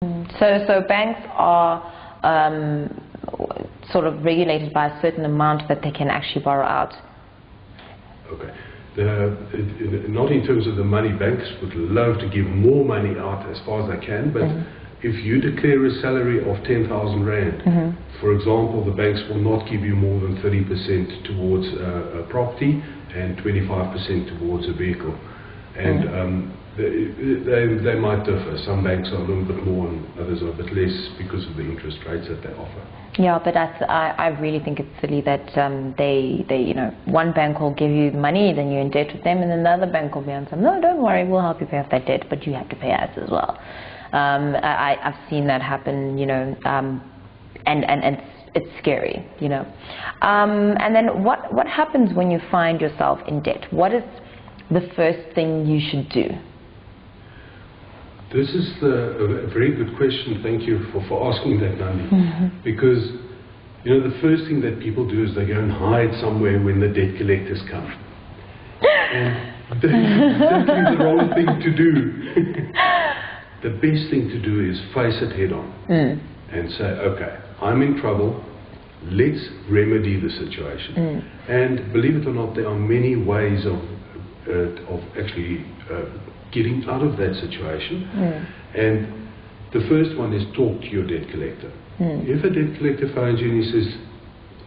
So banks are sort of regulated by a certain amount that they can actually borrow out. Okay. Not in terms of the money. Banks would love to give more money out as far as they can, but if you declare a salary of 10,000 Rand, for example, the banks will not give you more than 30% towards a property and 25% towards a vehicle. And they might differ. Some banks are a little bit more and others are a bit less because of the interest rates that they offer. Yeah, but I really think it's silly that they you know, one bank will give you money, then you're in debt with them, and then the other bank will be on some, no, don't worry, we'll help you pay off that debt, but you have to pay us as well. I've seen that happen, you know, and it's scary, you know. And then what happens when you find yourself in debt? What is the first thing you should do? This is a very good question. Thank you for asking that, Nandi. Because, you know, the first thing that people do is they go and hide somewhere when the debt collectors come. And that's exactly the wrong thing to do. The best thing to do is face it head on and say, okay, I'm in trouble. Let's remedy the situation. And believe it or not, there are many ways of actually getting out of that situation. And the first one is talk to your debt collector. If a debt collector phones you and he says,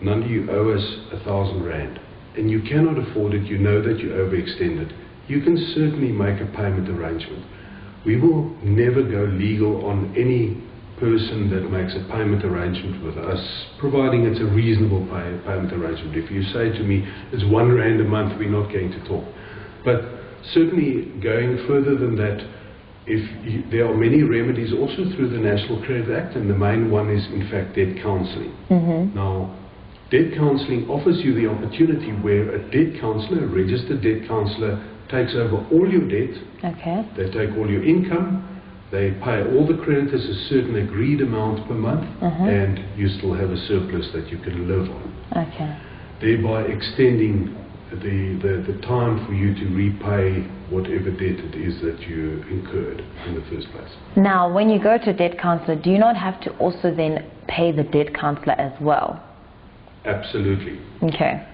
Nandi, you owe us 1,000 Rand, and you cannot afford it, you know that you overextended, you can certainly make a payment arrangement. We will never go legal on any person that makes a payment arrangement with us, providing it's a reasonable payment arrangement. If you say to me, it's 1 Rand a month, we're not going to talk. But certainly going further than that, there are many remedies also through the National Credit Act, and the main one is in fact debt counselling. Now, debt counselling offers you the opportunity where a debt counsellor, a registered debt counsellor, takes over all your debt. They take all your income, they pay all the creditors a certain agreed amount per month, and you still have a surplus that you can live on. Thereby extending the time for you to repay whatever debt it is that you incurred in the first place. Now, when you go to a debt counsellor, do you not have to also then pay the debt counsellor as well? Absolutely. Okay.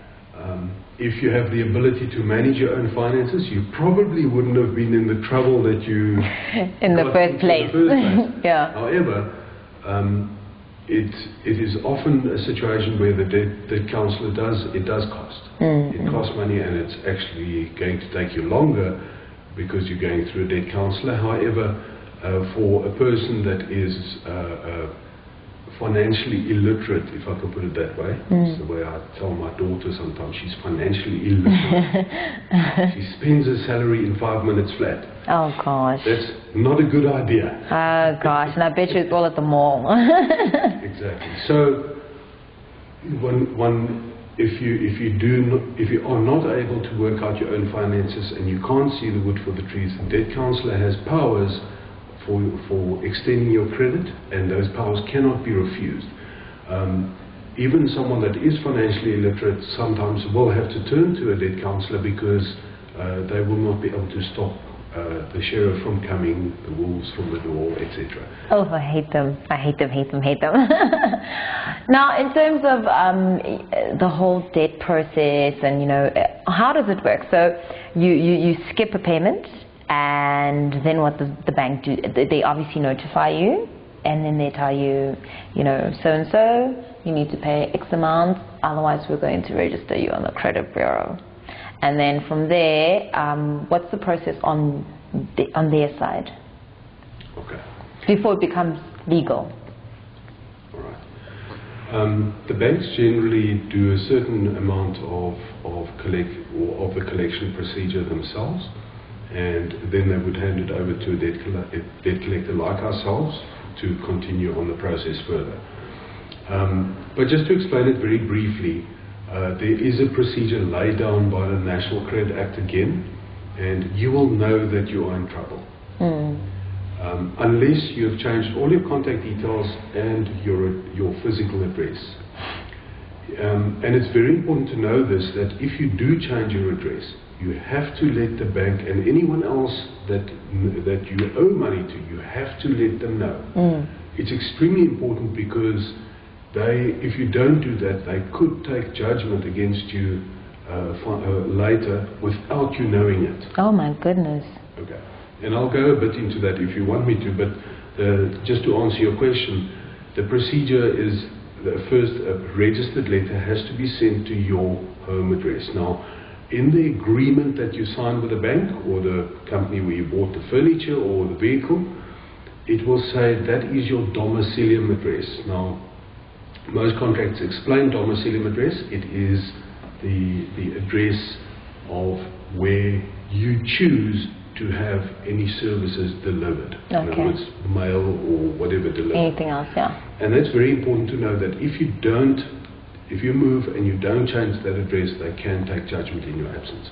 If you have the ability to manage your own finances, you probably wouldn't have been in the trouble that you in the first place. Yeah. However, it is often a situation where the debt counsellor does cost. It costs money, and it's actually going to take you longer because you're going through a debt counsellor. However, for a person that is financially illiterate, if I could put it that way, it's the way I tell my daughter sometimes, she's financially illiterate. She spends her salary in 5 minutes flat. Oh gosh. That's not a good idea. Oh gosh, and I bet you it's all at the mall. Exactly. So, if you are not able to work out your own finances and you can't see the wood for the trees, the debt counsellor has powers for extending your credit, and those powers cannot be refused. Even someone that is financially illiterate sometimes will have to turn to a debt counsellor because they will not be able to stop the sheriff from coming, the wolves from the door, etc. Oh, I hate them. I hate them, hate them, hate them. Now, in terms of the whole debt process and, you know, how does it work? So you skip a payment, and then what does the bank do? They obviously notify you, and then they tell you, you know, so-and-so, you need to pay X amount, otherwise we're going to register you on the credit bureau. And then from there, what's the process on their side? Okay. Before it becomes legal? All right. The banks generally do a certain amount of the collection procedure themselves, and then they would hand it over to a debt collector like ourselves to continue on the process further. But just to explain it very briefly, there is a procedure laid down by the National Credit Act again, and you will know that you are in trouble. Unless you have changed all your contact details and your physical address. And it's very important to know this, that if you do change your address, you have to let the bank and anyone else that you owe money to, you have to let them know. It's extremely important because if you don't do that, they could take judgment against you later without you knowing it. Oh my goodness. Okay. And I'll go a bit into that if you want me to, but just to answer your question, the procedure is first a registered letter has to be sent to your home address. Now, in the agreement that you sign with the bank or the company where you bought the furniture or the vehicle, it will say that is your domicilium address. Now, most contracts explain domicilium address. It is the address of where you choose to have any services delivered. Okay. In other words, mail or whatever delivered. Anything else, yeah. And that's very important to know that if you move and you don't change that address, they can take judgment in your absence.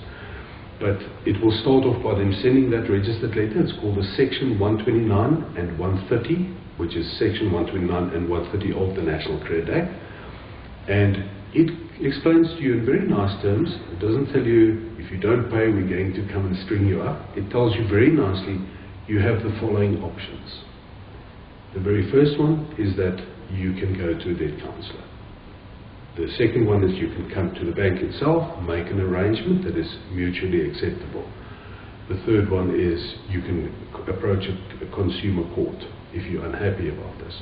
But it will start off by them sending that registered letter. It's called a Section 129 and 130, which is Section 129 and 130 of the National Credit Act. And it explains to you in very nice terms. It doesn't tell you if you don't pay, we're going to come and string you up. It tells you very nicely you have the following options. The very first one is that you can go to a debt counsellor. The second one is you can come to the bank itself, make an arrangement that is mutually acceptable. The third one is you can approach a consumer court if you're unhappy about this,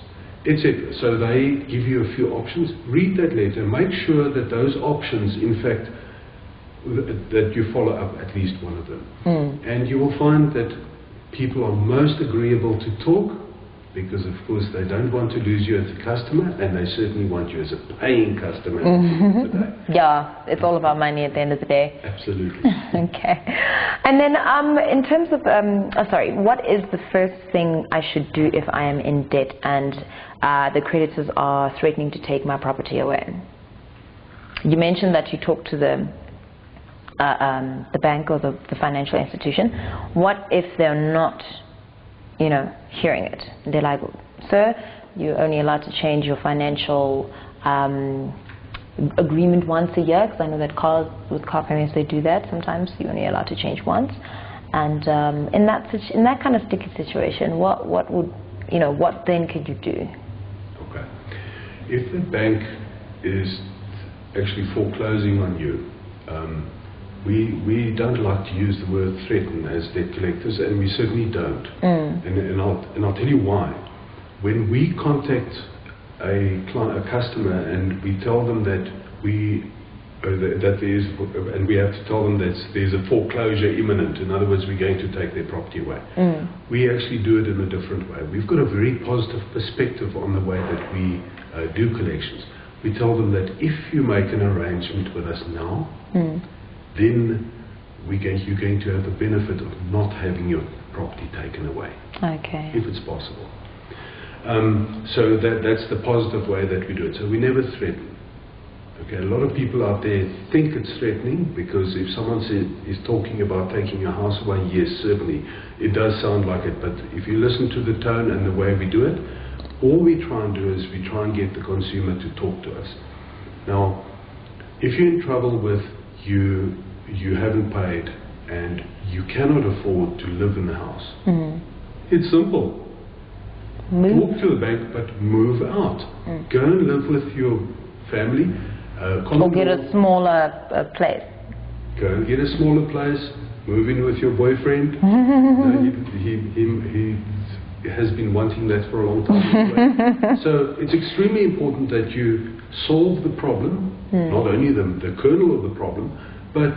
etc. So they give you a few options. Read that letter, make sure that those options, in fact, that you follow up at least one of them. And you will find that people are most agreeable to talk, because of course they don't want to lose you as a customer, and they certainly want you as a paying customer today. Yeah, it's all about money at the end of the day. Absolutely. Okay. And then in terms of, what is the first thing I should do if I am in debt and the creditors are threatening to take my property away? You mentioned that you talk to the bank or the financial institution. What if they're not, hearing it? They're like, sir, you're only allowed to change your financial agreement once a year, because I know that with car payments they do that. Sometimes you're only allowed to change once. And in that kind of sticky situation, what then could you do? Okay. If the bank is actually foreclosing on you, we don't like to use the word threaten as debt collectors, and we certainly don't. And I'll tell you why. When we contact a customer and we tell them that we have to tell them that there's a foreclosure imminent, in other words, we're going to take their property away, we actually do it in a different way. We've got a very positive perspective on the way that we do collections. We tell them that if you make an arrangement with us now, then you're going to have the benefit of not having your property taken away, if it's possible. So that's the positive way that we do it. So we never threaten. Okay, a lot of people out there think it's threatening, because if someone is talking about taking your house away, yes, certainly, it does sound like it. But if you listen to the tone and the way we do it, all we try and do is we try and get the consumer to talk to us. Now, if you're in trouble with you haven't paid and you cannot afford to live in the house, it's simple. Talk to the bank, but move out. Go and live with your family. Or get a smaller place. Go and get a smaller place. Move in with your boyfriend. He has been wanting that for a long time anyway. So it's extremely important that you solve the problem, not only the kernel of the problem, but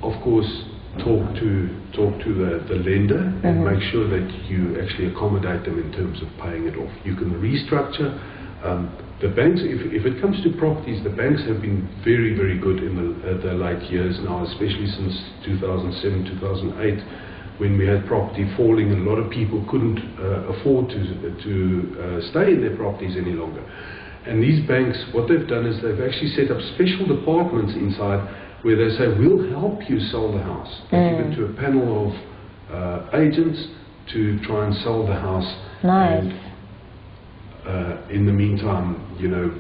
of course talk to the lender and make sure that you actually accommodate them in terms of paying it off. You can restructure. The banks, if it comes to properties, the banks have been very, very good in the late years now, especially since 2007, 2008, when we had property falling and a lot of people couldn't afford to stay in their properties any longer. And these banks, what they've done is they've actually set up special departments inside where they say, we'll help you sell the house. They give it to a panel of agents to try and sell the house. Nice. And In the meantime, you know,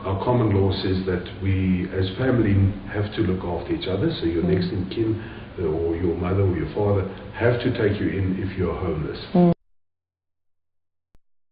our common law says that we as family have to look after each other, so your next in kin or your mother or your father have to take you in if you're homeless.